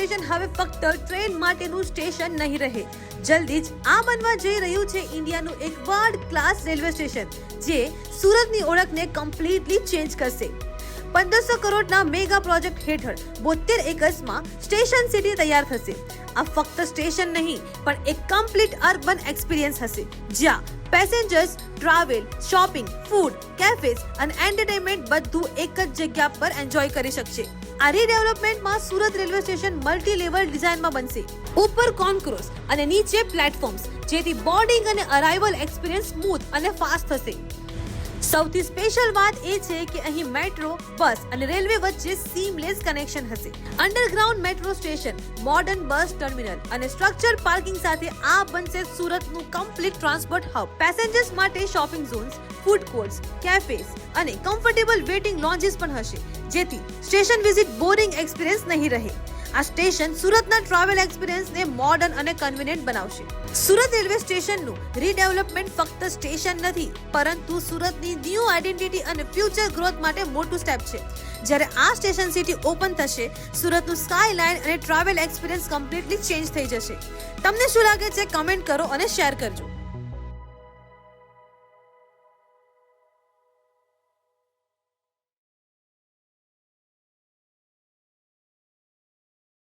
Station હવે ફક્ત train માટેનું સ્ટેશન નહીં રહે. જલ્દી જ આ બનવા જઈ રહ્યું છે ઇન્ડિયાનું એક વર્લ્ડ ક્લાસ રેલવે સ્ટેશન, જે સુરતની ઓળખને કમ્પ્લીટલી ચેન્જ કરશે. 1500 કરોડના મેગા પ્રોજેક્ટ હેઠળ 72 એકર્સમાં સ્ટેશન સિટી તૈયાર થશે. આ ફક્ત સ્ટેશન નહીં પણ એક કમ્પ્લીટ અર્બન એક્સપિરિયન્સ હશે, જ્યાં passengers travel, shopping, food, cafes અને એન્ટરટેનમેન્ટ બધું એક જ જગ્યા પર એન્જોય કરી શકશે. આ રીડેવલપમેન્ટમાં Surat railway station multi level ડિઝાઇનમાં બનશે. ઉપર કોન્ક્રોસ અને નીચે પ્લેટફોર્મ્સ, જેથી બોર્ડિંગ અને અરાઇવલ એક્સપિરિયન્સ સ્મૂથ અને ફાસ્ટ થશે. સૌથી સ્પેશિયલ વાત એ છે કે અહીં મેટ્રો, બસ અને રેલવે વચ્ચે સીમલેસ કનેક્શન હશે. અંડરગ્રાઉન્ડ મેટ્રો સ્ટેશન, મોડર્ન બસ ટર્મિનલ અને સ્ટ્રક્ચર પાર્કિંગ સાથે આ બનશે સુરતનું કમ્પ્લીટ ટ્રાન્સપોર્ટ હબ. પેસેન્જર્સ માટે shopping zones, food courts, cafes અને કમ્ફર્ટેબલ વેટિંગ લોન્જીસ પણ હશે, જેથી સ્ટેશન વિઝિટ બોરિંગ એક્સપિરિયન્સ નહીં રહે. આ સ્ટેશન સુરતના ટ્રાવેલ એક્સપિરિયન્સને મોડર્ન અને કન્વીનિયન્ટ બનાવશે. સુરત રેલવે સ્ટેશનનું રીડેવલપમેન્ટ ફક્ત સ્ટેશન નથી, પરંતુ સુરતની ન્યૂ આઇડેન્ટિટી અને ફ્યુચર ગ્રોથ માટે મોટું સ્ટેપ છે. જ્યારે આ સ્ટેશન સિટી ઓપન થશે, સુરતનું સ્કાય લાઇન અને ટ્રાવેલ એક્સપિરિયન્સ કમ્પ્લીટલી ચેન્જ થઈ જશે. તમને શું લાગે છે? કમેન્ટ કરો અને શેર કરજો.